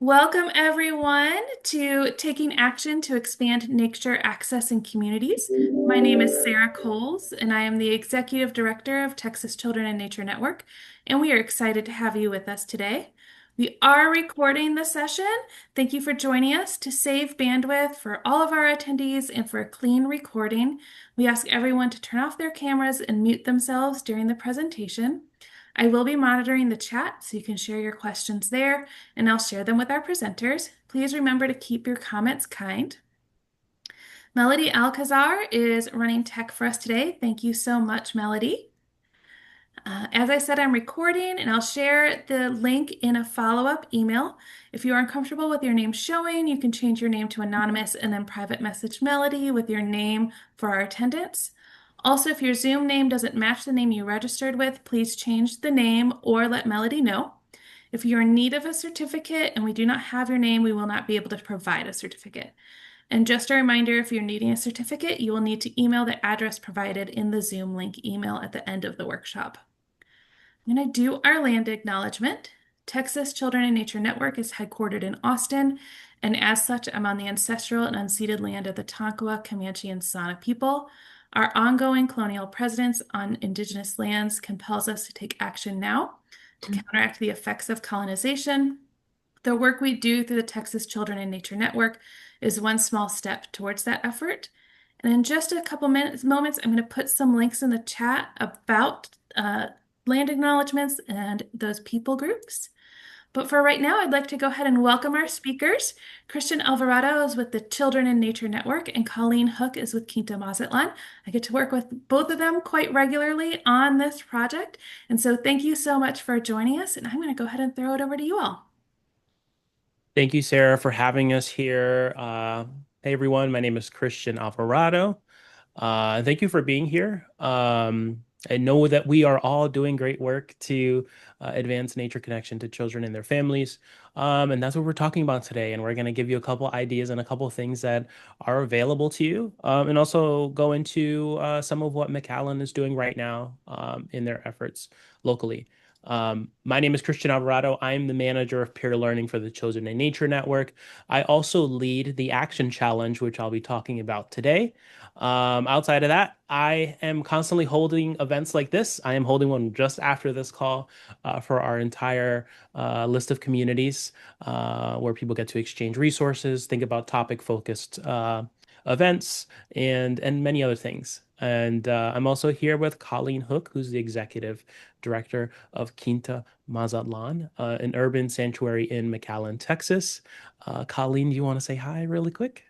Welcome, everyone, to Taking Action to Expand Nature Access in Communities. My name is Sarah Coles, and I am the Executive Director of Texas Children in Nature Network, and we are excited to have you with us today. We are recording the session. Thank you for joining us. To save bandwidth for all of our attendees and for a clean recording, we ask everyone to turn off their cameras and mute themselves during the presentation. I will be monitoring the chat so you can share your questions there, and I'll share them with our presenters. Please remember to keep your comments kind. Melody Alcazar is running tech for us today. Thank you so much, Melody. As I said, I'm recording and I'll share the link in a follow-up email. If you are uncomfortable with your name showing, you can change your name to anonymous and then private message Melody with your name for our attendance. Also, if your Zoom name doesn't match the name you registered with, please change the name or let Melody know. If you're in need of a certificate and we do not have your name, we will not be able to provide a certificate. And just a reminder, if you're needing a certificate, you will need to email the address provided in the Zoom link email at the end of the workshop. I'm going to do our land acknowledgement. Texas Children in Nature Network is headquartered in Austin, and as such, I'm on the ancestral and unceded land of the Tonkawa, Comanche, and Sona people. Our ongoing colonial presence on Indigenous lands compels us to take action now to counteract the effects of colonization. The work we do through the Texas Children in Nature Network is one small step towards that effort. And in just a couple moments, I'm going to put some links in the chat about land acknowledgements and those people groups. But for right now, I'd like to go ahead and welcome our speakers. Christian Alvarado is with the Children in Nature Network, and Colleen Hook is with Quinta Mazatlan. I get to work with both of them quite regularly on this project. And so thank you so much for joining us, and I'm going to go ahead and throw it over to you all. Thank you, Sarah, for having us here. Hey, everyone. My name is Christian Alvarado. Thank you for being here. I know that we are all doing great work to advance nature connection to children and their families. And that's what we're talking about today. And we're going to give you a couple ideas and a couple of things that are available to you, and also go into some of what McAllen is doing right now in their efforts locally. My name is Christian Alvarado. I'm the manager of peer learning for the Children in Nature Network. I also lead the Action Challenge, which I'll be talking about today. Outside of that, I am constantly holding events like this. I am holding one just after this call for our entire list of communities where people get to exchange resources, think about topic-focused events, and many other things. And I'm also here with Colleen Hook, who's the executive director of Quinta Mazatlan, an urban sanctuary in McAllen, Texas. Colleen, do you want to say hi really quick?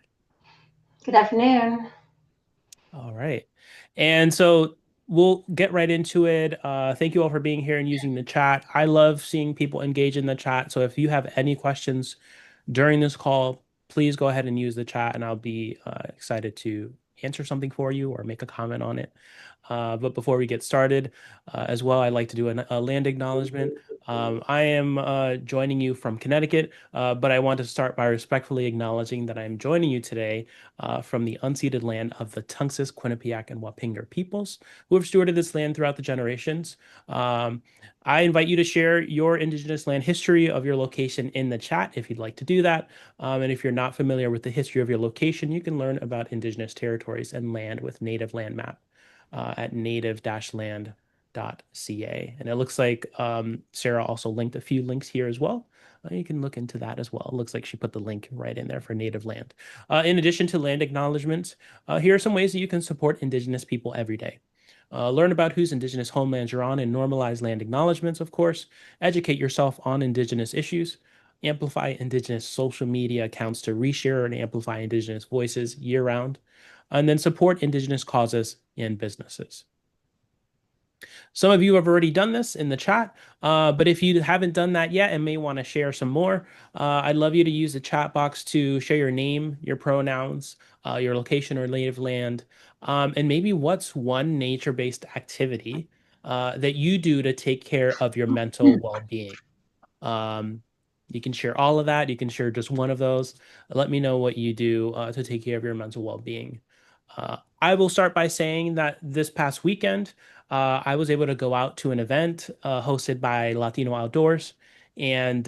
Good afternoon. All right. And so we'll get right into it. Thank you all for being here and using the chat. I love seeing people engage in the chat. So if you have any questions during this call, please go ahead and use the chat and I'll be excited to answer something for you or make a comment on it. But before we get started, as well, I'd like to do a land acknowledgement. I am joining you from Connecticut, but I want to start by respectfully acknowledging that I'm joining you today from the unceded land of the Tunxis, Quinnipiac, and Wapinger peoples who have stewarded this land throughout the generations. I invite you to share your Indigenous land history of your location in the chat if you'd like to do that. And if you're not familiar with the history of your location, you can learn about Indigenous territories and land with Native Land Map at native-land.ca. And it looks like Sarah also linked a few links here as well. You can look into that as well. It looks like she put the link right in there for native land. In addition to land acknowledgements, here are some ways that you can support Indigenous people every day. Learn about whose Indigenous homelands you're on and normalize land acknowledgements, of course. Educate yourself on Indigenous issues. Amplify Indigenous social media accounts to reshare and amplify Indigenous voices year round. And then support Indigenous causes and businesses. Some of you have already done this in the chat, but if you haven't done that yet and may want to share some more, I'd love you to use the chat box to share your name, your pronouns, your location or native land, and maybe what's one nature-based activity that you do to take care of your mental well-being. You can share all of that. You can share just one of those. Let me know what you do to take care of your mental well-being. I will start by saying that this past weekend, I was able to go out to an event hosted by Latino Outdoors. And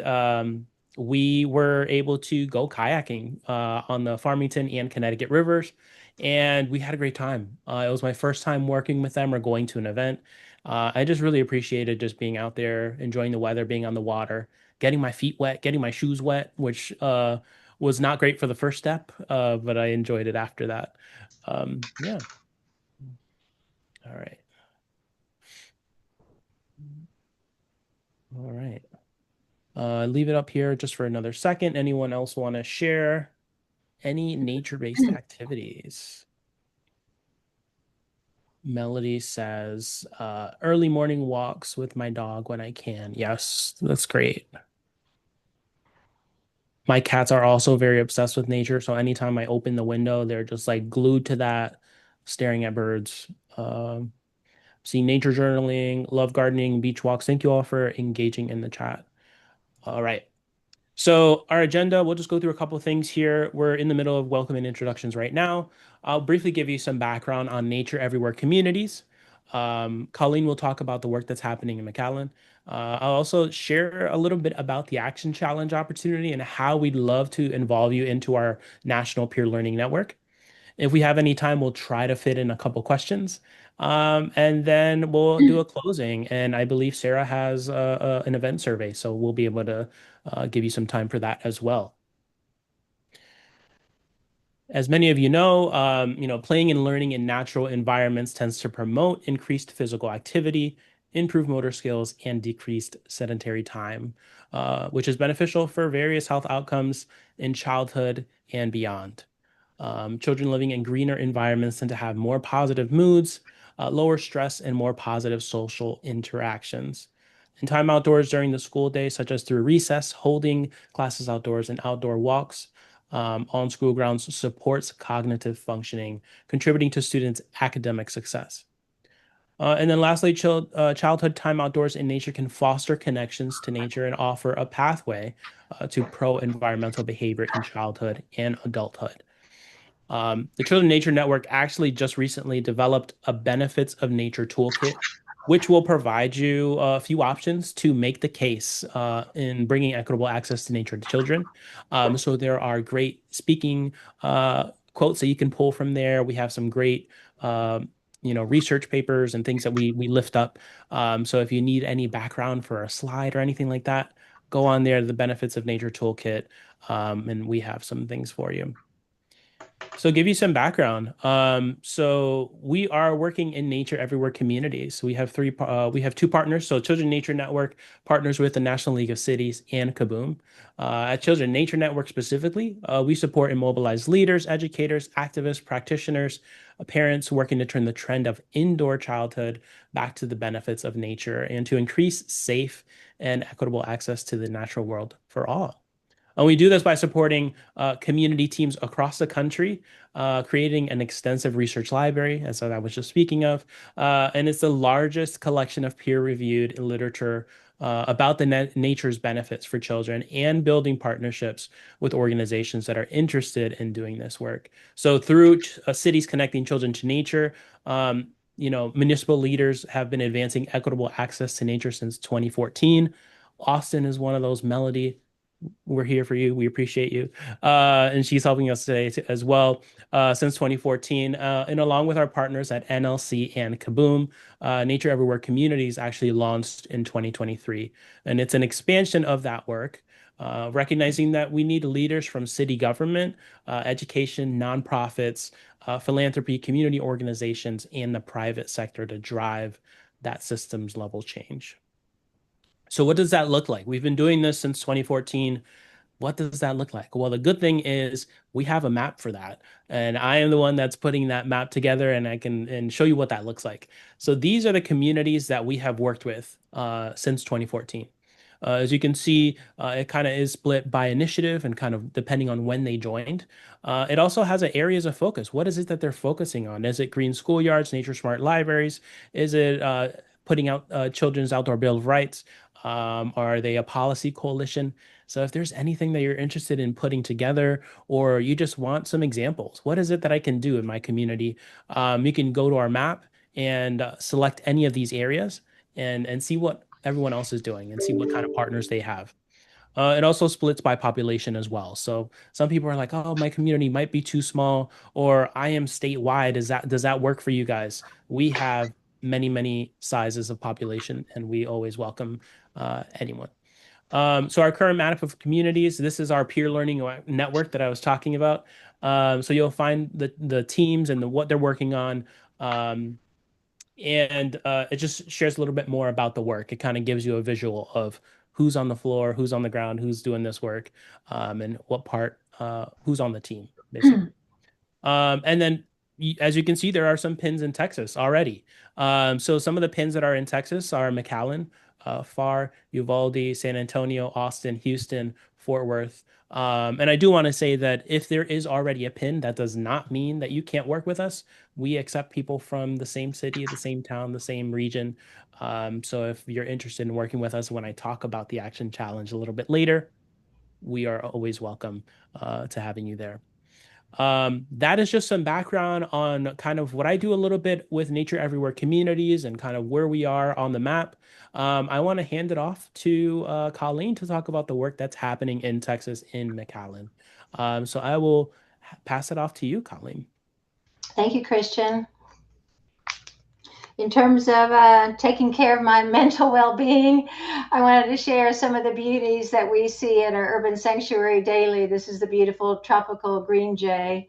we were able to go kayaking on the Farmington and Connecticut rivers, and we had a great time. It was my first time working with them or going to an event. I just really appreciated just being out there, enjoying the weather, being on the water, getting my feet wet, getting my shoes wet, which was not great for the first step, but I enjoyed it after that. Yeah. All right. All right. Leave it up here just for another second. Anyone else want to share any nature-based activities? Melody says, early morning walks with my dog when I can. Yes, that's great. My cats are also very obsessed with nature, so anytime I open the window, they're just like glued to that, staring at birds. See nature journaling, love gardening, beach walks. Thank you all for engaging in the chat. All right. So our agenda, we'll just go through a couple of things here. We're in the middle of welcome and introductions right now. I'll briefly give you some background on Nature Everywhere communities. Colleen will talk about the work that's happening in McAllen. I'll also share a little bit about the Action Challenge opportunity and how we'd love to involve you into our National Peer Learning Network. If we have any time, we'll try to fit in a couple questions. And then we'll do a closing. And I believe Sarah has an event survey, so we'll be able to give you some time for that as well. As many of you know, playing and learning in natural environments tends to promote increased physical activity, improve motor skills, and decreased sedentary time, which is beneficial for various health outcomes in childhood and beyond. Children living in greener environments tend to have more positive moods, lower stress, and more positive social interactions. And time outdoors during the school day, such as through recess, holding classes outdoors, and outdoor walks on school grounds, supports cognitive functioning, contributing to students' academic success. And then lastly, childhood time outdoors in nature can foster connections to nature and offer a pathway to pro-environmental behavior in childhood and adulthood. The Children Nature Network actually just recently developed a benefits of nature toolkit, which will provide you a few options to make the case in bringing equitable access to nature to children. So there are great speaking quotes that you can pull from there. We have some great research papers and things that we lift up. So if you need any background for a slide or anything like that, go on there, the benefits of nature toolkit, and we have some things for you. So give you some background. So we are working in Nature Everywhere communities. We have two partners. So Children Nature Network partners with the National League of Cities and KABOOM. At Children Nature Network specifically, we support and mobilize leaders, educators, activists, practitioners, parents working to turn the trend of indoor childhood back to the benefits of nature and to increase safe and equitable access to the natural world for all. And we do this by supporting community teams across the country, creating an extensive research library, as I was just speaking of. And it's the largest collection of peer-reviewed literature about the nature's benefits for children and building partnerships with organizations that are interested in doing this work. So through Cities Connecting Children to Nature, municipal leaders have been advancing equitable access to nature since 2014. Austin is one of those. Melody, we're here for you. We appreciate you. And she's helping us today as well since 2014. And along with our partners at NLC and KABOOM, Nature Everywhere Communities actually launched in 2023. And it's an expansion of that work, recognizing that we need leaders from city government, education, nonprofits, philanthropy, community organizations, and the private sector to drive that systems level change. So what does that look like? We've been doing this since 2014. What does that look like? Well, the good thing is we have a map for that. And I am the one that's putting that map together and I can show you what that looks like. So these are the communities that we have worked with since 2014. As you can see, it kind of is split by initiative and kind of depending on when they joined. It also has areas of focus. What is it that they're focusing on? Is it green schoolyards, nature smart libraries? Is it putting out children's outdoor bill of rights? Are they a policy coalition? So if there's anything that you're interested in putting together, or you just want some examples, what is it that I can do in my community? You can go to our map and select any of these areas and see what everyone else is doing and see what kind of partners they have. It also splits by population as well. So some people are like, "Oh, my community might be too small," or "I am statewide. Does that work for you guys?" We have many, many sizes of population, and we always welcome anyone. So our current map of communities, this is our peer learning network that I was talking about. So you'll find the teams and what they're working on. And it just shares a little bit more about the work. It kind of gives you a visual of who's on the floor, who's on the ground, who's doing this work, and what part, who's on the team, basically. And then, as you can see, there are some pins in Texas already. So some of the pins that are in Texas are McAllen, FAR, Uvalde, San Antonio, Austin, Houston, Fort Worth. And I do want to say that if there is already a pin, that does not mean that you can't work with us. We accept people from the same city, the same town, the same region. So if you're interested in working with us, when I talk about the action challenge a little bit later, we are always welcome to having you there. That is just some background on kind of what I do a little bit with Nature Everywhere communities and kind of where we are on the map. I want to hand it off to Colleen to talk about the work that's happening in Texas in McAllen. So I will pass it off to you, Colleen. Thank you, Christian. In terms of taking care of my mental well-being, I wanted to share some of the beauties that we see in our urban sanctuary daily. This is the beautiful tropical green jay.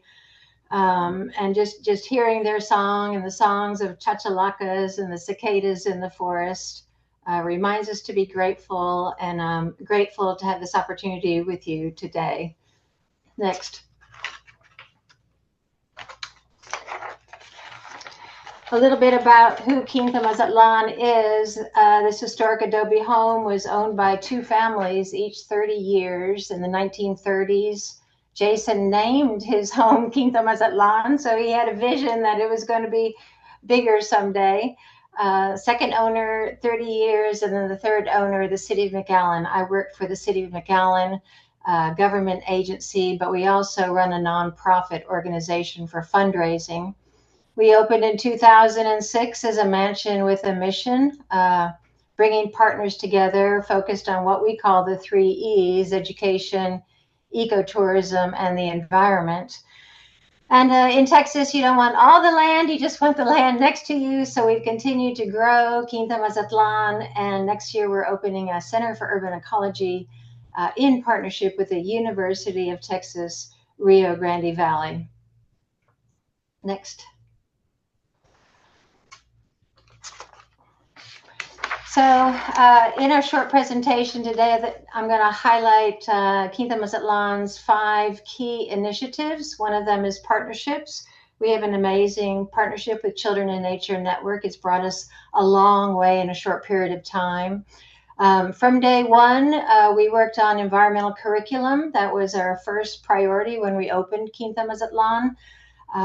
And just hearing their song and the songs of chachalacas and the cicadas in the forest reminds us to be grateful, and I'm grateful to have this opportunity with you today. Next. A little bit about who Quinta Mazatlan is. This historic adobe home was owned by two families, each 30 years in the 1930s. Jason named his home Quinta Mazatlan, so he had a vision that it was going to be bigger someday. Second owner, 30 years, and then the third owner, the City of McAllen. I work for the City of McAllen government agency, but we also run a nonprofit organization for fundraising. We opened in 2006 as a mansion with a mission, bringing partners together focused on what we call the 3 E's: education, ecotourism, and the environment. And in Texas, you don't want all the land, you just want the land next to you. So we've continued to grow Quinta Mazatlan, and next year we're opening a Center for Urban Ecology in partnership with the University of Texas, Rio Grande Valley. Next. So in our short presentation today, I'm going to highlight Quinta Mazatlan's 5 key initiatives. One of them is partnerships. We have an amazing partnership with Children in Nature Network. It's brought us a long way in a short period of time. From day one, we worked on environmental curriculum. That was our first priority when we opened Quinta Mazatlan.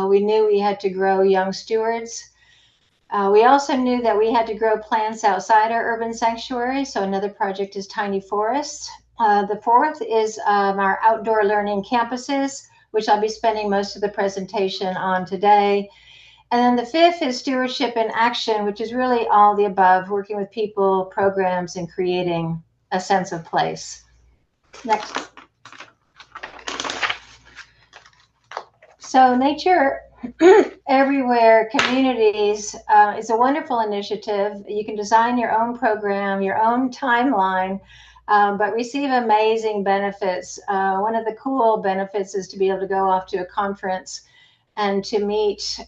We knew we had to grow young stewards. We also knew that we had to grow plants outside our urban sanctuary, so another project is Tiny Forests. The fourth is our outdoor learning campuses, which I'll be spending most of the presentation on today. And then the fifth is stewardship in action, which is really all the above, working with people, programs, and creating a sense of place. Next. So Nature Everywhere Communities is a wonderful initiative. You can design your own program, your own timeline, but receive amazing benefits. One of the cool benefits is to be able to go off to a conference and to meet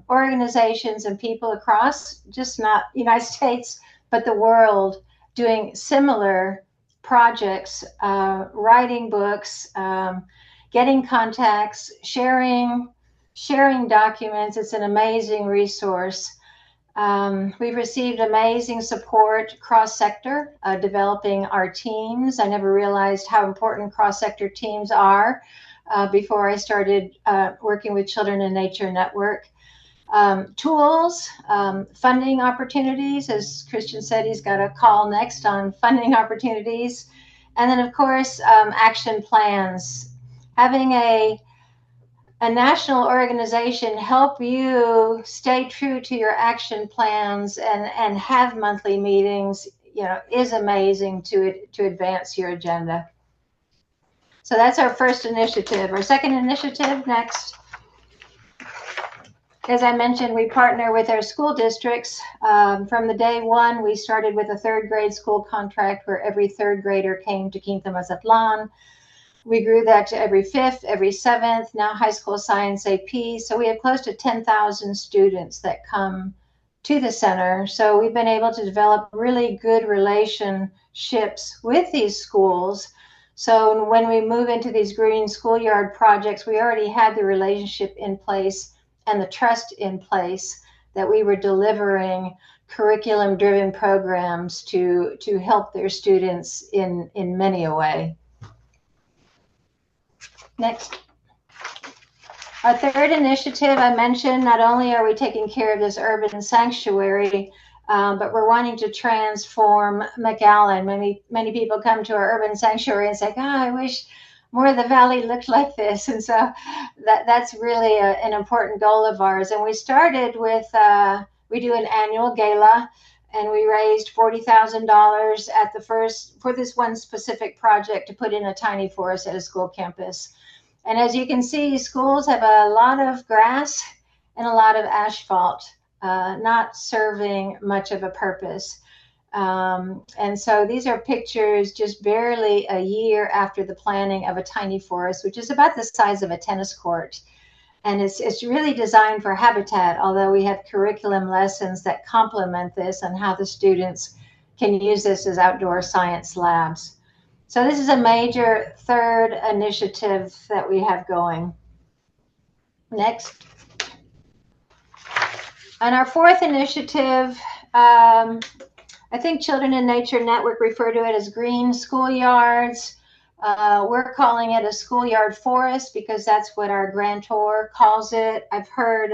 organizations and people across, just not the United States, but the world, doing similar projects, writing books, getting contacts, sharing documents. It's an amazing resource. We've received amazing support cross-sector, developing our teams. I never realized how important cross-sector teams are before I started working with Children in Nature Network. Tools, funding opportunities. As Christian said, he's got a call next on funding opportunities. And then, of course, action plans. Having a national organization help you stay true to your action plans and have monthly meetings. is amazing to advance your agenda. So that's our first initiative. Our second initiative, next. As I mentioned, we partner with our school districts. From the day one, we started with a third grade school contract where every third grader came to Quinta Mazatlan. We grew that to every fifth, every seventh, now high school science AP. So we have close to 10,000 students that come to the center. So we've been able to develop really good relationships with these schools. So when we move into these green schoolyard projects, we already had the relationship in place and the trust in place that we were delivering curriculum-driven programs to help their students in many a way. Next. Our third initiative, I mentioned, not only are we taking care of this urban sanctuary, but we're wanting to transform McAllen. Many people come to our urban sanctuary and say, "God, I wish more of the valley looked like this." And so that's really an important goal of ours. And we started with, we do an annual gala, and we raised $40,000 at the first for this one specific project to put in a tiny forest at a school campus. And as you can see, schools have a lot of grass and a lot of asphalt, not serving much of a purpose. And so these are pictures just barely a year after the planning of a tiny forest, which is about the size of a tennis court. And it's really designed for habitat, although we have curriculum lessons that complement this and how the students can use this as outdoor science labs. So this is a major third initiative that we have going. Next. And our fourth initiative, I think Children in Nature Network refer to it as green schoolyards. We're calling it a schoolyard forest because that's what our grantor calls it. I've heard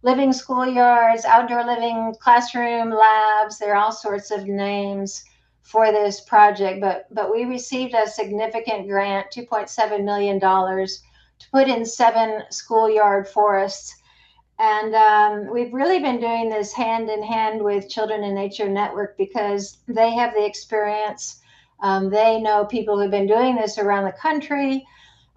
living schoolyards, outdoor living classroom labs. There are all sorts of names for this project, but we received a significant grant, $2.7 million, to put in 7 schoolyard forests. And we've really been doing this hand in hand with Children in Nature Network because they have the experience. They know people who've been doing this around the country.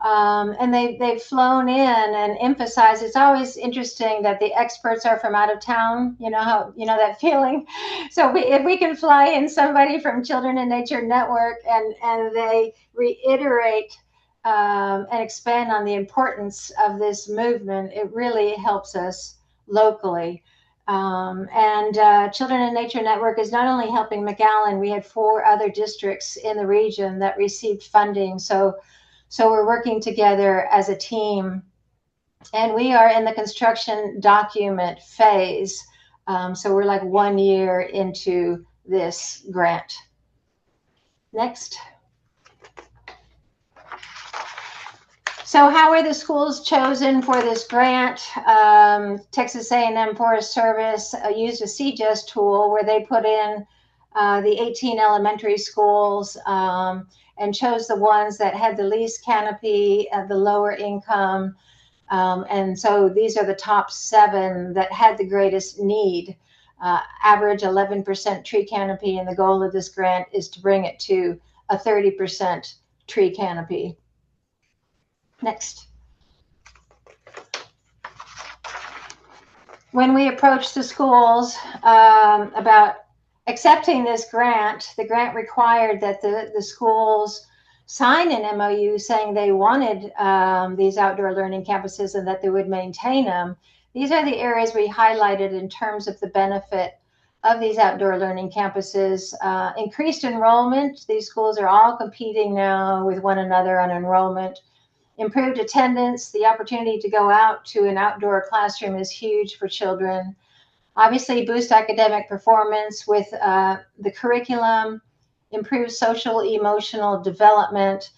And they've flown in and emphasized. It's always interesting that the experts are from out of town. You know that feeling. So if we can fly in somebody from Children in Nature Network and they reiterate and expand on the importance of this movement, it really helps us locally. Children in Nature Network is not only helping McAllen. We had 4 other districts in the region that received funding. So we're working together as a team, and we are in the construction document phase. So we're like 1 year into this grant. Next. So how are the schools chosen for this grant? Texas A&M Forest Service used a CGES tool where they put in the 18 elementary schools and chose the ones that had the least canopy, the lower income. And so these are the top 7 that had the greatest need. Average 11% tree canopy, and the goal of this grant is to bring it to a 30% tree canopy. Next. When we approached the schools about accepting this grant, the grant required that the schools sign an MOU saying they wanted these outdoor learning campuses and that they would maintain them. These are the areas we highlighted in terms of the benefit of these outdoor learning campuses. Increased enrollment. These schools are all competing now with one another on enrollment. Improved attendance. The opportunity to go out to an outdoor classroom is huge for children. Obviously, boost academic performance with the curriculum, improve social emotional development,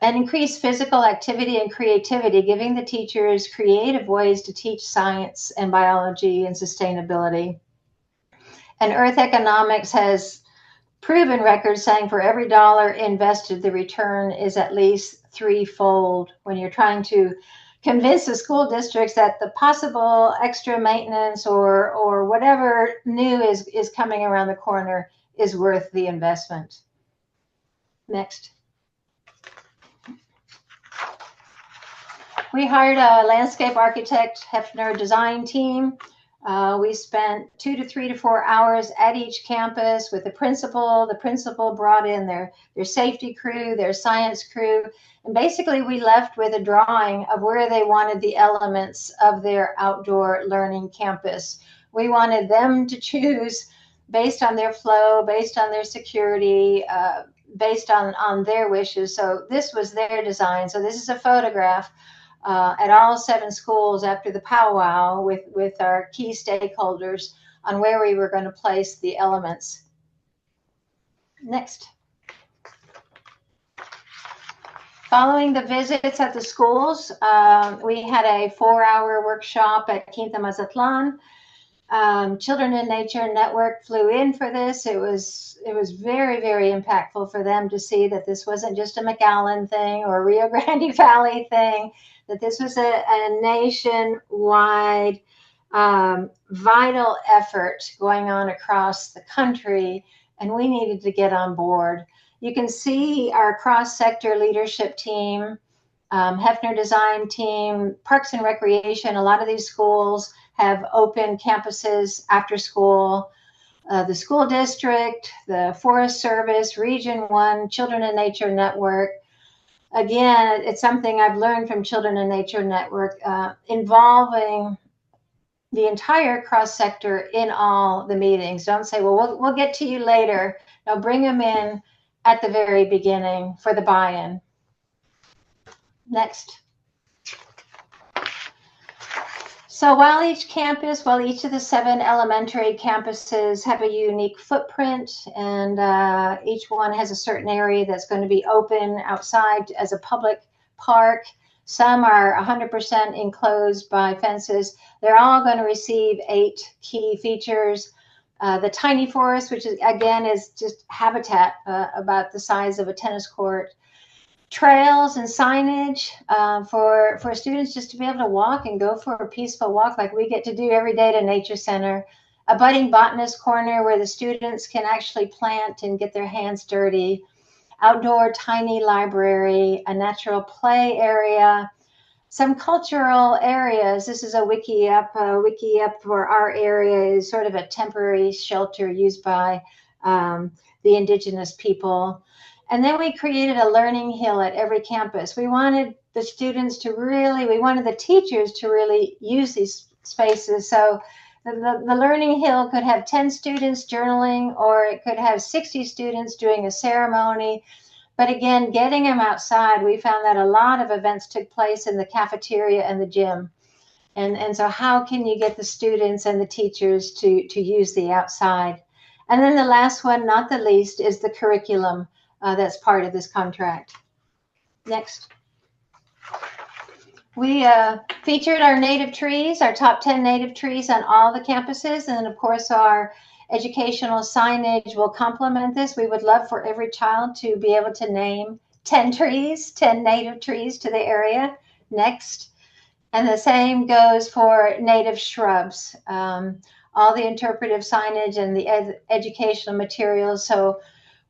and increase physical activity and creativity, giving the teachers creative ways to teach science and biology and sustainability. And Earth Economics has proven records saying for every dollar invested, the return is at least threefold when you're trying to convince the school districts that the possible extra maintenance or whatever new is coming around the corner is worth the investment. Next. We hired a landscape architect, Hefner design team. We spent 2 to 3 to 4 hours at each campus with the principal. The principal brought in their safety crew, their science crew, and basically we left with a drawing of where they wanted the elements of their outdoor learning campus. We wanted them to choose based on their flow, based on their security, based on their wishes. So this was their design. So this is a photograph at all 7 schools after the powwow with our key stakeholders on where we were going to place the elements. Next. Following the visits at the schools, we had a 4-hour workshop at Quinta Mazatlan. Children in Nature Network flew in for this. It was very, very impactful for them to see that this wasn't just a McAllen thing or a Rio Grande Valley thing, that this was a nationwide vital effort going on across the country, and we needed to get on board. You can see our cross-sector leadership team, Hefner design team, Parks and Recreation. A lot of these schools have open campuses after school. The school district, the Forest Service, Region 1, Children in Nature Network. Again, it's something I've learned from Children in Nature Network, involving the entire cross-sector in all the meetings. Don't say, well, we'll get to you later. No, bring them in at the very beginning for the buy-in. Next. So while each of the 7 elementary campuses have a unique footprint, and each one has a certain area that's going to be open outside as a public park, some are 100% enclosed by fences. They're all going to receive 8 key features. The tiny forest, which is, again, is just habitat about the size of a tennis court. Trails and signage for students just to be able to walk and go for a peaceful walk like we get to do every day to Nature Center. A budding botanist corner where the students can actually plant and get their hands dirty. Outdoor tiny library, a natural play area, some cultural areas. This is a wiki up for our area is sort of a temporary shelter used by the indigenous people. And then we created a learning hill at every campus. We wanted the students to we wanted the teachers to really use these spaces. So the learning hill could have 10 students journaling, or it could have 60 students doing a ceremony. But again, getting them outside, we found that a lot of events took place in the cafeteria and the gym. And so how can you get the students and the teachers to use the outside? And then the last one, not the least, is the curriculum that's part of this contract. Next. We featured our native trees, our top 10 native trees on all the campuses. And then, of course, our educational signage will complement this. We would love for every child to be able to name 10 trees, 10 native trees to the area. Next. And the same goes for native shrubs. All the interpretive signage and the educational materials. So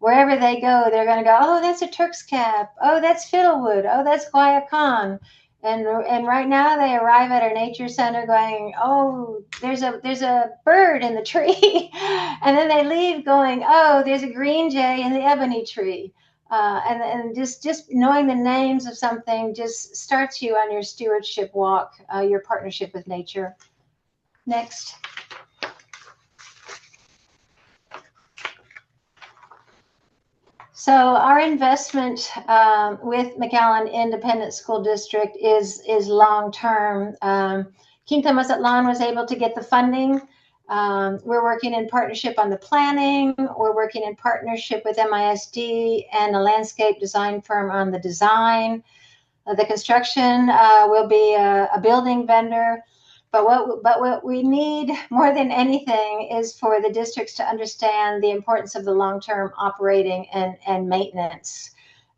wherever they go, they're going to go, oh, that's a Turk's cap. Oh, that's fiddlewood. Oh, that's guayacán. And right now they arrive at our nature center going, oh, there's a bird in the tree. And then they leave going, oh, there's a green jay in the ebony tree. And just knowing the names of something just starts you on your stewardship walk, your partnership with nature. Next. So our investment with McAllen Independent School District is long-term. Quinta Mazatlan was able to get the funding. We're working in partnership on the planning. We're working in partnership with MISD and a landscape design firm on the design. The construction will be a building vendor. But what we need more than anything is for the districts to understand the importance of the long-term operating and maintenance,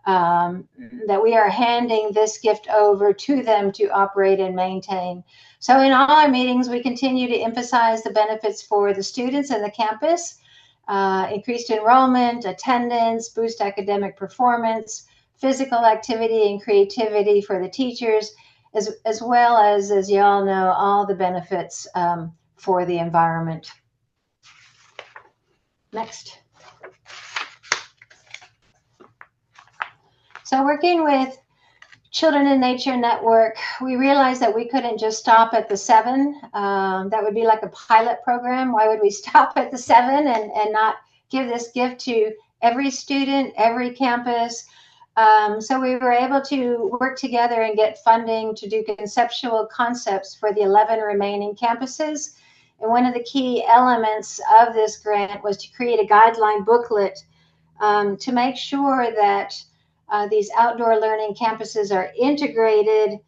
that we are handing this gift over to them to operate and maintain. So in all our meetings, we continue to emphasize the benefits for the students and the campus. increased enrollment, attendance, boost academic performance, physical activity and creativity for the teachers, as well as you all know, all the benefits for the environment. Next. So working with Children in Nature Network, we realized that we couldn't just stop at the 7. That would be like a pilot program. Why would we stop at the 7 and not give this gift to every student, every campus? So we were able to work together and get funding to do conceptual concepts for the 11 remaining campuses. And one of the key elements of this grant was to create a guideline booklet to make sure that these outdoor learning campuses are integrated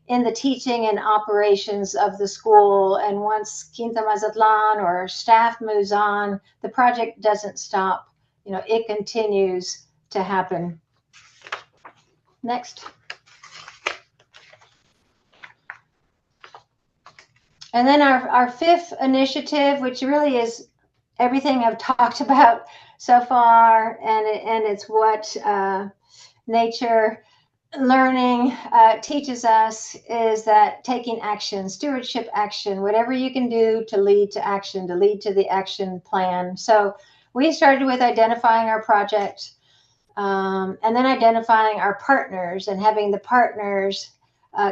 in the teaching and operations of the school. And once Quinta Mazatlan or staff moves on, the project doesn't stop. You know, it continues to happen. Next. And then our 5th initiative, which really is everything I've talked about so far, and it's what nature learning teaches us, is that taking action, stewardship action, whatever you can do to lead to action, to lead to the action plan. So we started with identifying our project, and then identifying our partners and having the partners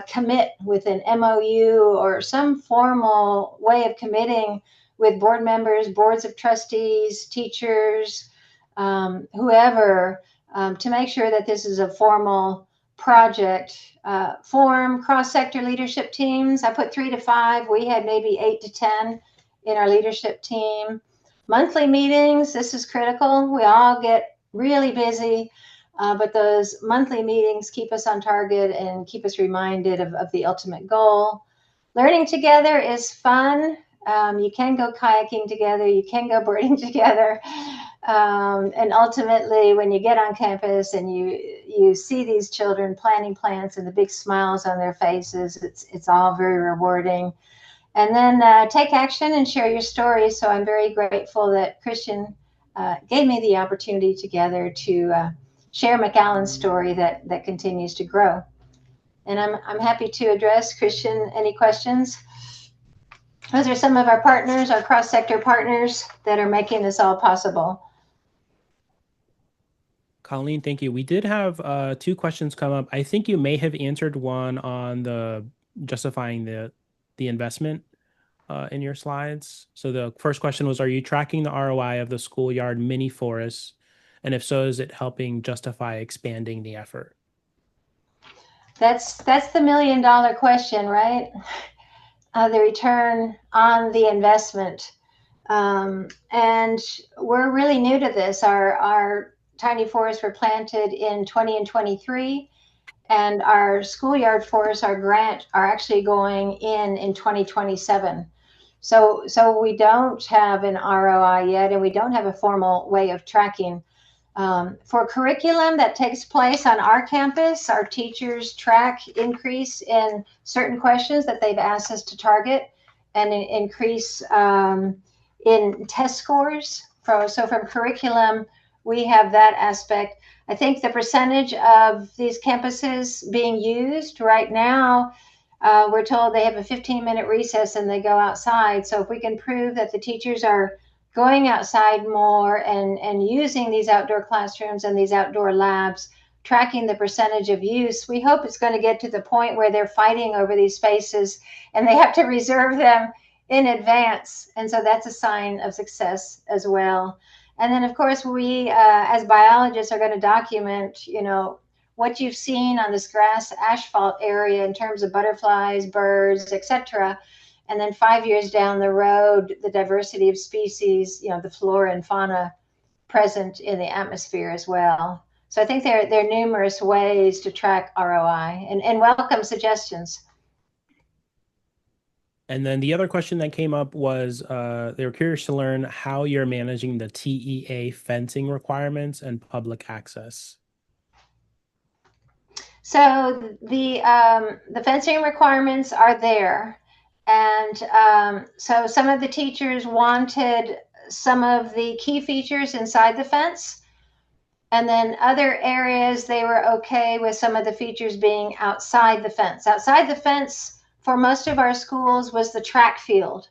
commit with an MOU or some formal way of committing with board members, boards of trustees, teachers, whoever, to make sure that this is a formal project. Form cross-sector leadership teams. I put 3 to 5. We had maybe 8 to 10 in our leadership team. Monthly meetings. This is critical. We all get really busy, but those monthly meetings keep us on target and keep us reminded of the ultimate goal. Learning together is fun. You can go kayaking together. You can go birding together. And ultimately, when you get on campus and you see these children planting plants and the big smiles on their faces, it's all very rewarding. And then take action and share your story. So I'm very grateful that Christian gave me the opportunity together to share McAllen's story that continues to grow. And I'm happy to address, Christian, any questions? Those are some of our partners, our cross-sector partners that are making this all possible. Colleen, thank you. We did have 2 questions come up. I think you may have answered one on the justifying the investment in your slides. So the first question was, are you tracking the ROI of the schoolyard mini forests? And if so, is it helping justify expanding the effort? That's the $1 million question, right? The return on the investment. And we're really new to this. Our tiny forests were planted in 20 and 23, and our schoolyard forests, our grant, are actually going in 2027. So we don't have an ROI yet, and we don't have a formal way of tracking. For curriculum that takes place on our campus, our teachers track increase in certain questions that they've asked us to target, and an increase in test scores. So from curriculum, we have that aspect. I think the percentage of these campuses being used right now, we're told they have a 15-minute recess and they go outside. So if we can prove that the teachers are going outside more and using these outdoor classrooms and these outdoor labs, tracking the percentage of use, we hope it's going to get to the point where they're fighting over these spaces and they have to reserve them in advance. And so that's a sign of success as well. And then, of course, we as biologists are going to document, what you've seen on this grass asphalt area in terms of butterflies, birds, etc. And then 5 years down the road, the diversity of species, the flora and fauna present in the atmosphere as well. So I think there are numerous ways to track ROI and welcome suggestions. And then the other question that came up was they were curious to learn how you're managing the TEA fencing requirements and public access. So the fencing requirements are there. And so some of the teachers wanted some of the key features inside the fence. And then other areas, they were okay with some of the features being outside the fence. Outside the fence for most of our schools was the track field.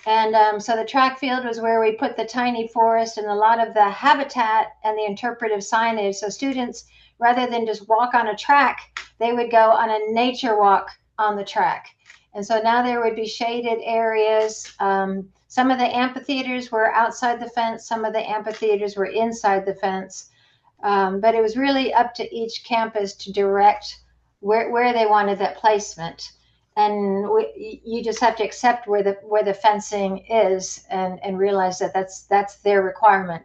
And so the track field was where we put the tiny forest and a lot of the habitat and the interpretive signage. So students, rather than just walk on a track, they would go on a nature walk on the track. And so now there would be shaded areas. Some of the amphitheaters were outside the fence. Some of the amphitheaters were inside the fence. But it was really up to each campus to direct where they wanted that placement. And you just have to accept where the fencing is and realize that that's their requirement.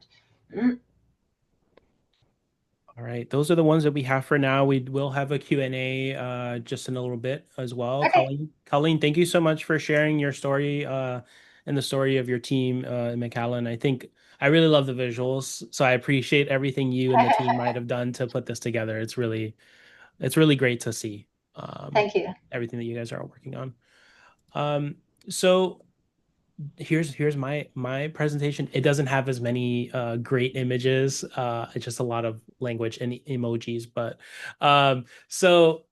All right, those are the ones that we have for now. We will have a Q&A just in a little bit as well. Okay. Colleen, thank you so much for sharing your story and the story of your team in McAllen. I think I really love the visuals, so I appreciate everything you and the team might have done to put this together. It's really great to see Thank you. everything that you guys are working on. So here's my presentation. It doesn't have as many great images. It's just a lot of language and emojis. But so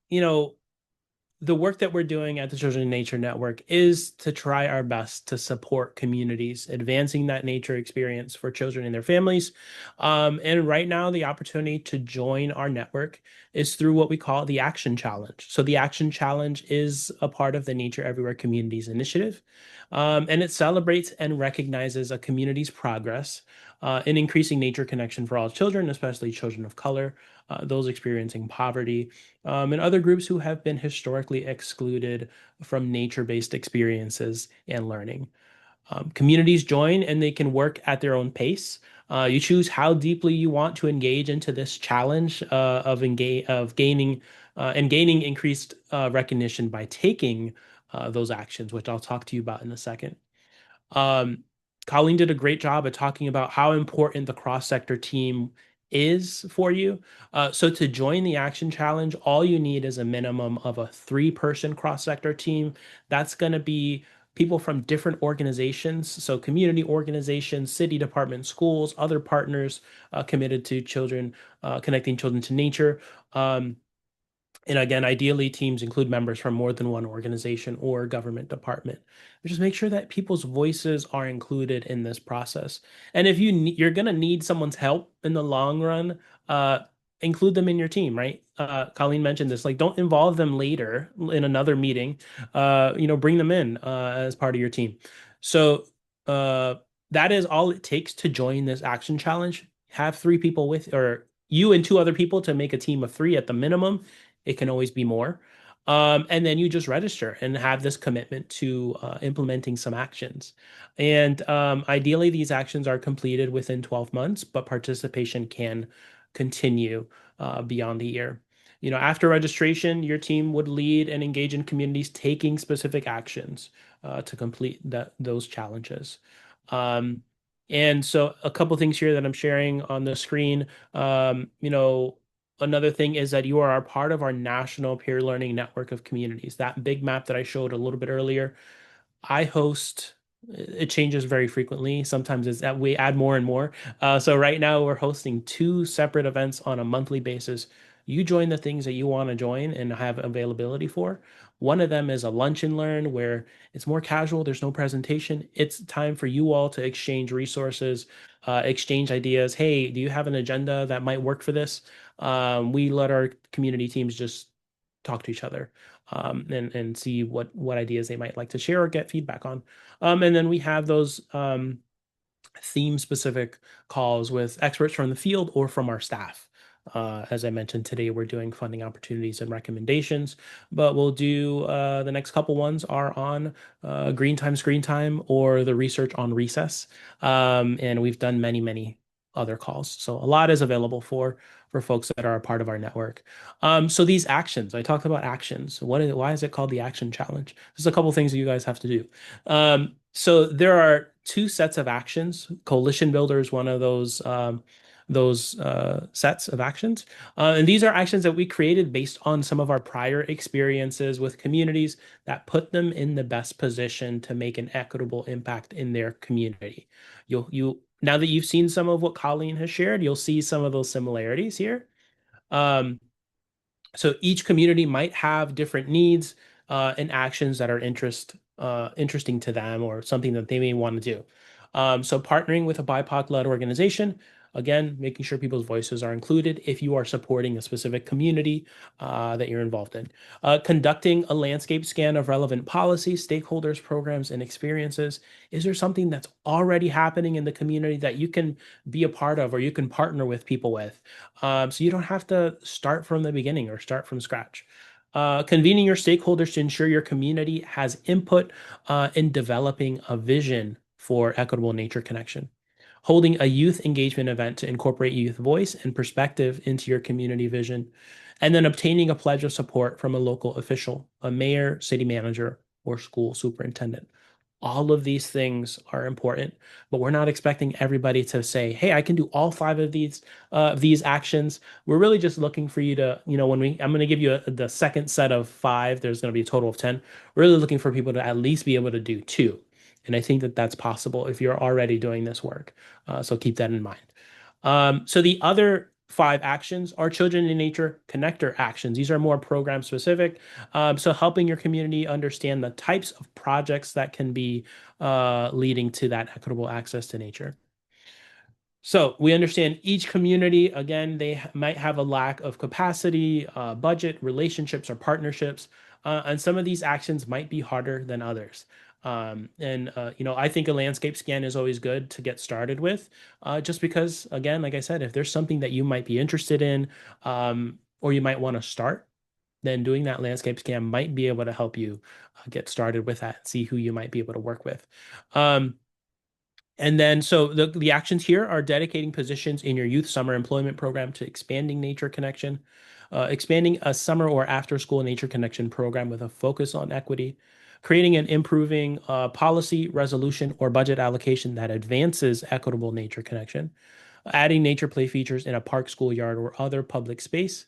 the work that we're doing at the Children in Nature Network is to try our best to support communities, advancing that nature experience for children and their families. And right now, the opportunity to join our network is through what we call the Action Challenge. So the Action Challenge is a part of the Nature Everywhere Communities initiative. And it celebrates and recognizes a community's progress in increasing nature connection for all children, especially children of color, those experiencing poverty, and other groups who have been historically excluded from nature-based experiences and learning. Communities join and they can work at their own pace. You choose how deeply you want to engage into this challenge of gaining increased recognition by taking those actions, which I'll talk to you about in a second. Colleen did a great job at talking about how important the cross-sector team is for you. So to join the Action Challenge, all you need is a minimum of a 3-person cross-sector team. That's going to be people from different organizations, so community organizations, city departments, schools, other partners committed to children, connecting children to nature. And again, ideally, teams include members from more than one organization or government department. Just make sure that people's voices are included in this process. And if you're going to need someone's help in the long run, include them in your team, right? Colleen mentioned this, like don't involve them later in another meeting. Bring them in as part of your team. So that is all it takes to join this action challenge. Have 3 people or you and 2 other people to make a team of 3 at the minimum. It can always be more. And then you just register and have this commitment to implementing some actions. And ideally, these actions are completed within 12 months, but participation can continue beyond the year. After registration, your team would lead and engage in communities taking specific actions to complete those challenges. And so a couple things here that I'm sharing on the screen, another thing is that you are a part of our national peer learning network of communities. That big map that I showed a little bit earlier, I host, it changes very frequently. Sometimes it's that we add more and more. So right now we're hosting 2 separate events on a monthly basis. You join the things that you want to join and have availability for. One of them is a lunch and learn where it's more casual. There's no presentation. It's time for you all to exchange resources, exchange ideas. Hey, do you have an agenda that might work for this? We let our community teams just talk to each other and see what ideas they might like to share or get feedback on. And then we have those theme specific calls with experts from the field or from our staff. As I mentioned today, we're doing funding opportunities and recommendations, but we'll do the next couple ones are on green time, screen time, or the research on recess. And we've done many, many other calls. So a lot is available for folks that are a part of our network. So these actions, I talked about actions. Why is it called the Action Challenge? There's a couple things that you guys have to do. So there are 2 sets of actions. Coalition Builder is one of those those sets of actions. And these are actions that we created based on some of our prior experiences with communities that put them in the best position to make an equitable impact in their community. You now that you've seen some of what Colleen has shared, you'll see some of those similarities here. So each community might have different needs and actions that are interesting to them or something that they may want to do. So partnering with a BIPOC-led organization, again, making sure people's voices are included if you are supporting a specific community that you're involved in. Conducting a landscape scan of relevant policies, stakeholders, programs, and experiences. Is there something that's already happening in the community that you can be a part of or you can partner with people with? So you don't have to start from the beginning or start from scratch. Convening your stakeholders to ensure your community has input in developing a vision for equitable nature connection. Holding a youth engagement event to incorporate youth voice and perspective into your community vision. And then obtaining a pledge of support from a local official, a mayor, city manager, or school superintendent. All of these things are important, but we're not expecting everybody to say, "Hey, I can do all five of these actions." We're really just looking for you to, I'm going to give you the second set of five. There's going to be a total of 10. We're really looking for people to at least be able to do two, and I think that that's possible if you're already doing this work. So keep that in mind. So the other five actions are children in nature connector actions. These are more program specific. So helping your community understand the types of projects that can be leading to that equitable access to nature. So we understand each community, again, they might have a lack of capacity, budget, relationships, or partnerships. And some of these actions might be harder than others. I think a landscape scan is always good to get started with, just because, again, like I said, if there's something that you might be interested in, or you might want to start, then doing that landscape scan might be able to help you get started with that, see who you might be able to work with. And then, so the actions here are dedicating positions in your youth summer employment program to expanding nature connection, expanding a summer or after school nature connection program with a focus on equity, creating and improving policy, resolution, or budget allocation that advances equitable nature connection, adding nature play features in a park, schoolyard, or other public space,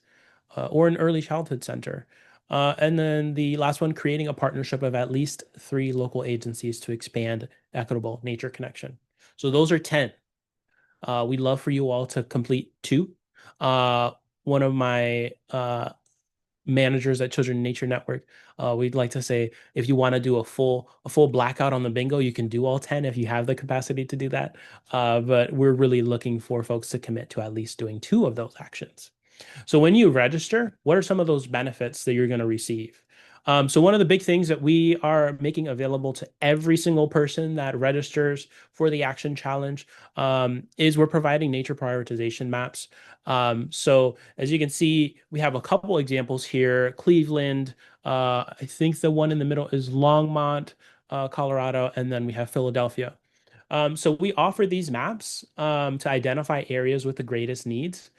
or an early childhood center. And then the last one, creating a partnership of at least 3 local agencies to expand equitable nature connection. So those are 10. We'd love for you all to complete 2. One of my managers at Children in Nature Network, we'd like to say, if you want to do a full blackout on the bingo, you can do all 10 if you have the capacity to do that. But we're really looking for folks to commit to at least doing 2 of those actions. So when you register, what are some of those benefits that you're going to receive? So one of the big things that we are making available to every single person that registers for the Action Challenge is we're providing nature prioritization maps. So as you can see, we have a couple examples here. Cleveland, I think the one in the middle is Longmont, Colorado, and then we have Philadelphia. So we offer these maps to identify areas with the greatest needs.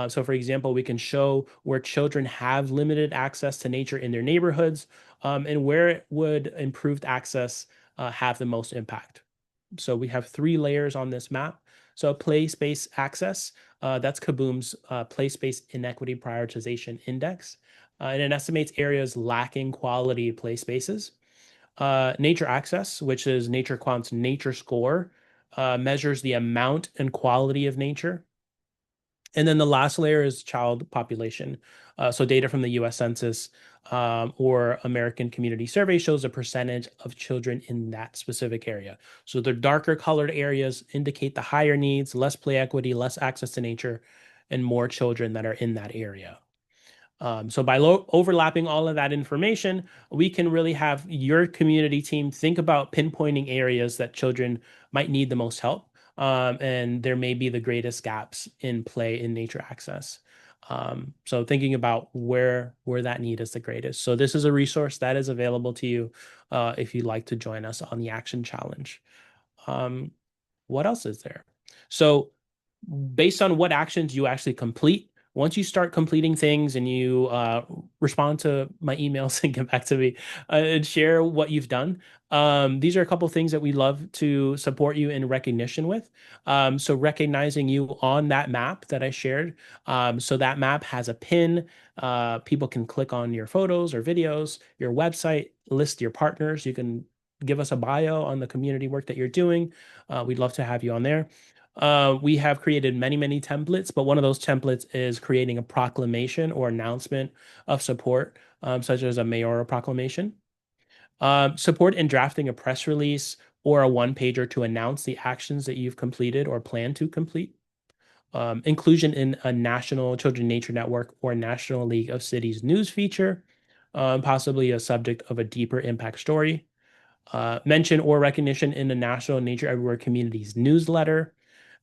So for example, we can show where children have limited access to nature in their neighborhoods, and where would improved access have the most impact. So we have 3 layers on this map. So play space access, that's KABOOM's play space inequity prioritization index. And it estimates areas lacking quality play spaces. Nature access, which is NatureQuant's nature score, measures the amount and quality of nature. And then the last layer is child population. So data from the US Census or American Community Survey shows a percentage of children in that specific area. So the darker colored areas indicate the higher needs, less play equity, less access to nature, and more children that are in that area. So by overlapping all of that information, we can really have your community team think about pinpointing areas that children might need the most help. And there may be the greatest gaps in play in nature access. So thinking about where that need is the greatest. So this is a resource that is available to you if you'd like to join us on the Action Challenge. What else is there? So based on what actions you actually complete, Once you start completing things and you respond to my emails and get back to me and share what you've done, these are a couple of things that we love to support you in recognition with. So recognizing you on that map that I shared. So that map has a pin. People can click on your photos or videos, your website, list your partners. You can give us a bio on the community work that you're doing. We'd love to have you on there. We have created many, many templates, but one of those templates is creating a proclamation or announcement of support, such as a mayoral proclamation. Support in drafting a press release or a one-pager to announce the actions that you've completed or plan to complete. Inclusion in a National Children Nature Network or National League of Cities news feature, possibly a subject of a deeper impact story. Mention or recognition in the National Nature Everywhere Community's newsletter,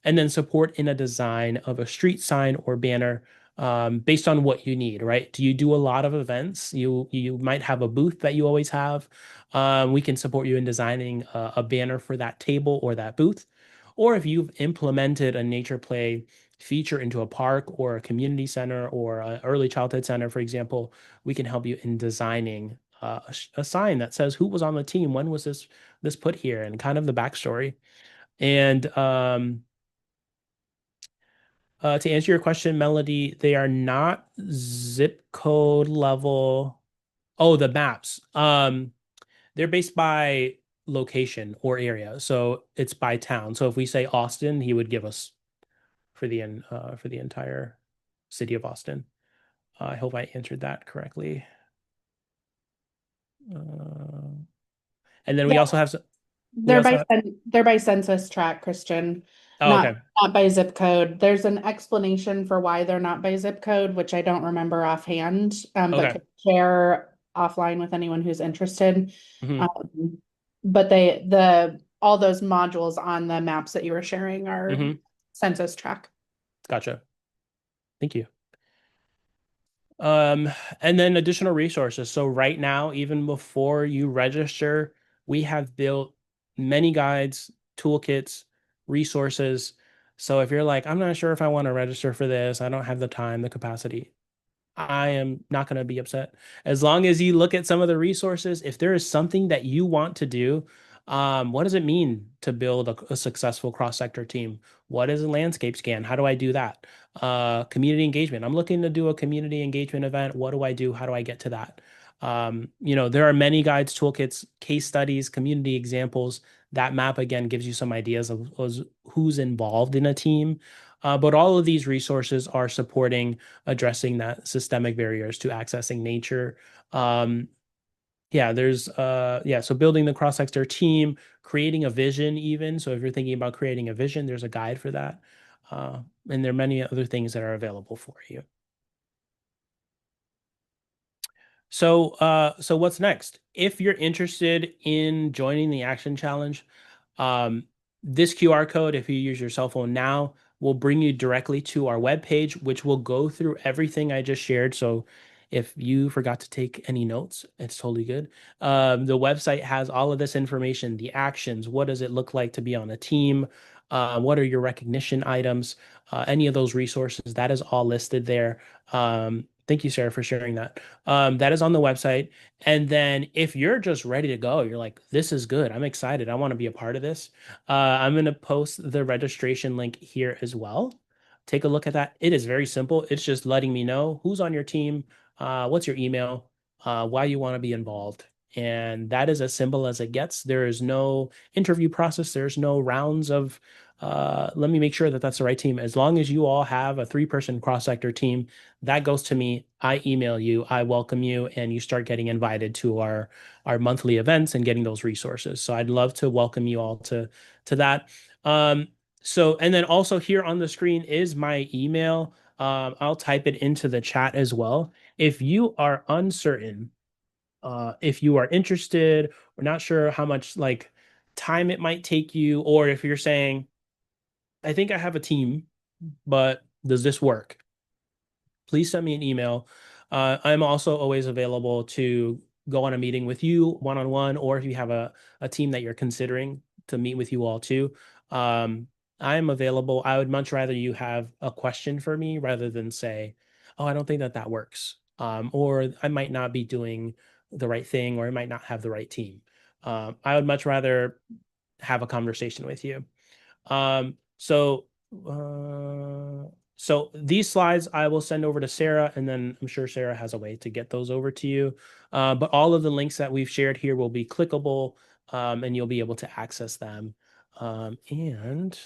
and then support in a design of a street sign or banner based on what you need, right? Do you do a lot of events? You might have a booth that you always have. We can support you in designing a banner for that table or that booth. Or if you've implemented a nature play feature into a park or a community center or an early childhood center, for example, we can help you in designing a sign that says who was on the team, when was this put here, and kind of the backstory. And to answer your question, Melody, they are not zip code level. Oh, the maps. They're based by location or area, so it's by town. So if we say Austin, he would give us for the entire city of Austin. I hope I answered that correctly. Uh, and then we Yeah, also have we they're also by have, they're by census tract, Christian, oh, not okay. not by zip code. There's an explanation for why they're not by zip code, which I don't remember offhand, but Okay. could share offline with anyone who's interested. Mhm. Um, but the all those modules on the maps that you were sharing are Mhm. census tract. Gotcha. Thank you. Um, and then additional resources. So right now, even before you register, we have built many guides, toolkits, resources. So if you're like, I'm not sure if I want to register for this, I don't have the time, the capacity, I am not going to be upset. As long as you look at some of the resources, if there is something that you want to do, what does it mean to build a successful cross-sector team? What is a landscape scan? How do I do that? Community engagement. I'm looking to do a community engagement event. What do I do? How do I get to that? There are many guides, toolkits, case studies, community examples. That map again gives you some ideas of who's involved in a team. But all of these resources are supporting addressing that systemic barriers to accessing nature. Um, so building the cross-sector team, creating a vision even. So if you're thinking about creating a vision, there's a guide for that. And there are many other things that are available for you. So what's next? If you're interested in joining the Action Challenge, um, this QR code, if you use your cell phone now, will bring you directly to our webpage, which will go through everything I just shared. So if you forgot to take any notes, it's totally good. The website has all of this information, the actions, what does it look like to be on a team? What are your recognition items? Any of those resources, that is all listed there. Thank you, Sarah, for sharing that. That is on the website. And then if you're just ready to go, you're like, this is good. I'm excited. I want to be a part of this. I'm going to post the registration link here as well. Take a look at that. It is very simple. It's just letting me know who's on your team, what's your email, why you want to be involved. And that is as simple as it gets. There is no interview process. There's no rounds of, let me make sure that that's the right team. As long as you all have a 3-person cross-sector team, that goes to me. I email you, I welcome you, and you start getting invited to our monthly events and getting those resources. So I'd love to welcome you all to that. And then also here on the screen is my email. I'll type it into the chat as well. If you are uncertain, if you are interested or not sure how much like time it might take you, or if you're saying, I think I have a team, but does this work? Please send me an email. I'm also always available to go on a meeting with you one-on-one, or if you have a team that you're considering to meet with you all too. I'm available. I would much rather you have a question for me rather than say, oh, I don't think that works. Or I might not be doing the right thing, or I might not have the right team. I would much rather have a conversation with you. Um, so, uh, so these slides I will send over to Sarah, and then I'm sure Sarah has a way to get those over to you. But all of the links that we've shared here will be clickable, and you'll be able to access them. And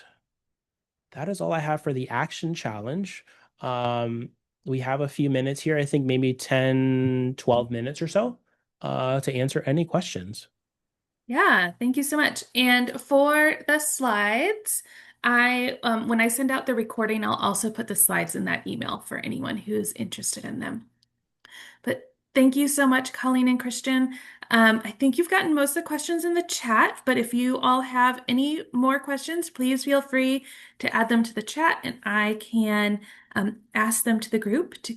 that is all I have for the action challenge. We have a few minutes here, I think maybe 10, 12 minutes or so, to answer any questions. Yeah, thank you so much. And for the slides, when I send out the recording, I'll also put the slides in that email for anyone who's interested in them. But thank you so much, Colleen and Christian. I think you've gotten most of the questions in the chat, but if you all have any more questions, please feel free to add them to the chat, and I can ask them to the group to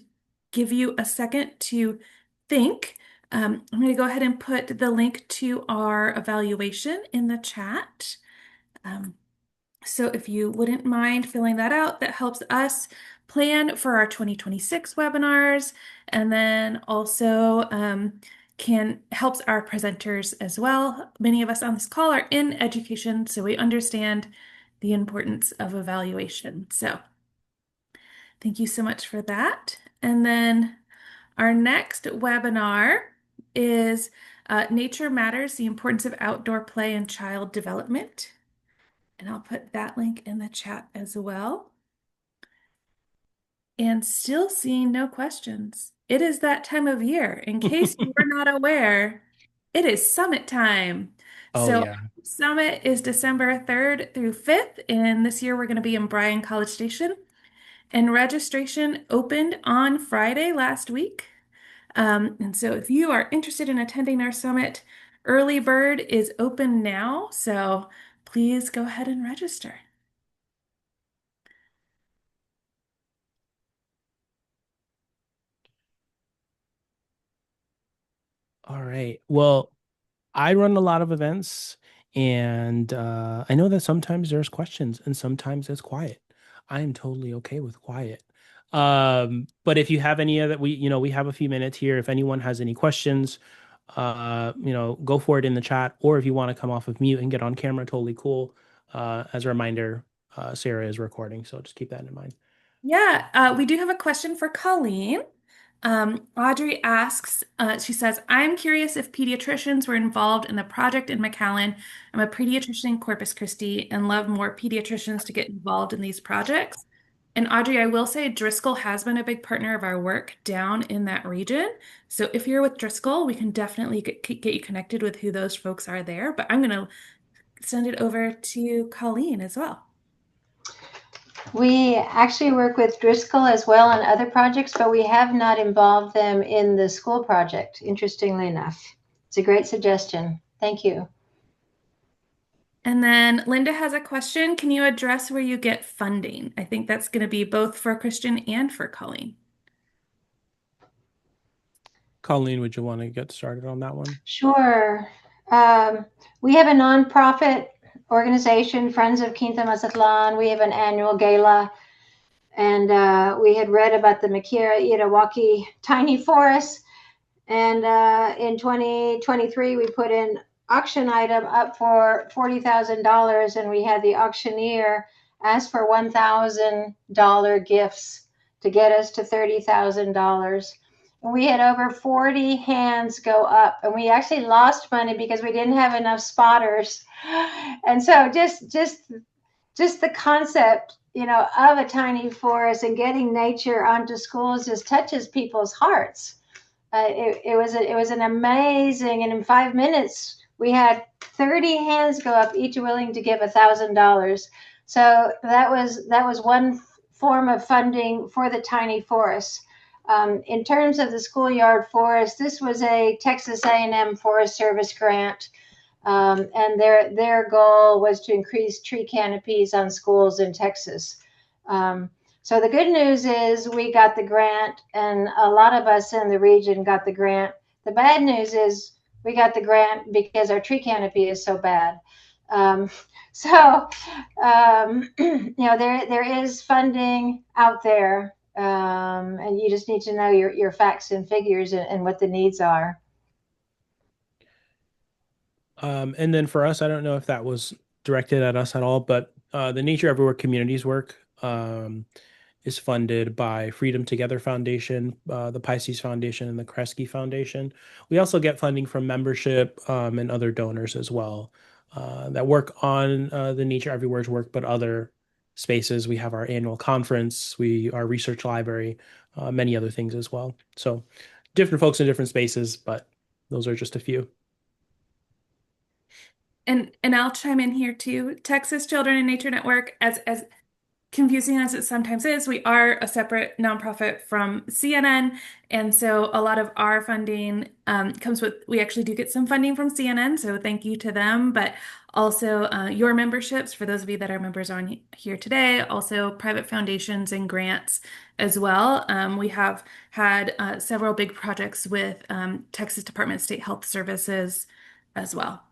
give you a second to think. I'm going to go ahead and put the link to our evaluation in the chat. So if you wouldn't mind filling that out, that helps us plan for our 2026 webinars, and then also helps our presenters as well. Many of us on this call are in education, so we understand the importance of evaluation. So thank you so much for that. And then our next webinar is Nature Matters, the Importance of Outdoor Play and Child Development. And I'll put that link in the chat as well. And still seeing no questions. It is that time of year. In case you were not aware, it is summit time. Oh, So yeah. summit is December 3rd through 5th. And this year we're going to be in Bryan College Station. And registration opened on Friday last week. And so if you are interested in attending our summit, early bird is open now. So please go ahead and register. All right. Well, I run a lot of events, and I know that sometimes there's questions and sometimes it's quiet. I am totally okay with quiet. But if you have any other, we have a few minutes here. If anyone has any questions, go for it in the chat, or if you want to come off of mute and get on camera, totally cool. As a reminder, Sarah is recording, so just keep that in mind. Yeah, we do have a question for Colleen. Audrey asks, she says, I'm curious if pediatricians were involved in the project in McAllen. I'm a pediatrician in Corpus Christi and love more pediatricians to get involved in these projects. And Audrey, I will say Driscoll has been a big partner of our work down in that region. So if you're with Driscoll, we can definitely get you connected with who those folks are there. But I'm going to send it over to Colleen as well. We actually work with Driscoll as well on other projects, but we have not involved them in the school project, interestingly enough. It's a great suggestion. Thank you. And then Linda has a question. Can you address where you get funding? I think that's going to be both for Christian and for Colleen. Colleen, would you want to get started on that one? Sure. We have a nonprofit organization, Friends of Quinta Mazatlan. We have an annual gala, and we had read about the Makira Itawaki tiny forest. And in 2023, we put an auction item up for $40,000, and we had the auctioneer ask for $1,000 gifts to get us to $30,000. And we had over 40 hands go up, and we actually lost money because we didn't have enough spotters. And so just the concept, of a tiny forest and getting nature onto schools just touches people's hearts. It was an amazing, and in 5 minutes we had 30 hands go up, each willing to give $1,000. So that was one form of funding for the tiny forest. In terms of the schoolyard forest, this was a Texas A&M Forest Service grant, and their goal was to increase tree canopies on schools in Texas. So the good news is we got the grant, and a lot of us in the region got the grant. The bad news is we got the grant because our tree canopy is so bad. Um, so, there is funding out there, and you just need to know your facts and figures and what the needs are. And then for us, I don't know if that was directed at us at all, but the Nature Everywhere Communities work is funded by Freedom Together Foundation, the Pisces Foundation, and the Kresge Foundation. We also get funding from membership and other donors as well that work on the Nature Everywhere's work, but other spaces. We have our annual conference, our research library, many other things as well. So different folks in different spaces, but those are just a few. And I'll chime in here too. Texas Children in Nature Network, as confusing as it sometimes is, we are a separate nonprofit from C&NN, and so a lot of our funding comes with, we actually do get some funding from C&NN, so thank you to them, but also your memberships, for those of you that are members on here today, also private foundations and grants as well. We have had several big projects with Texas Department of State Health Services as well.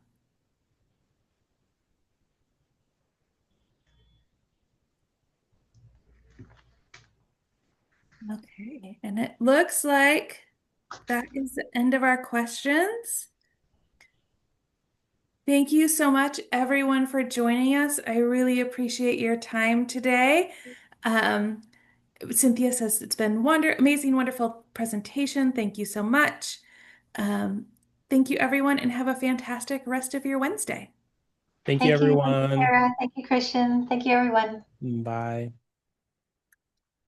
Okay, and it looks like that is the end of our questions. Thank you so much, everyone, for joining us. I really appreciate your time today. Um, Cynthia says it's been amazing, wonderful presentation. Thank you so much. Um, Thank you, everyone, and have a fantastic rest of your Wednesday. Thank you, Thank you, everyone. Sarah. Thank you, Christian. Thank you, everyone. Bye.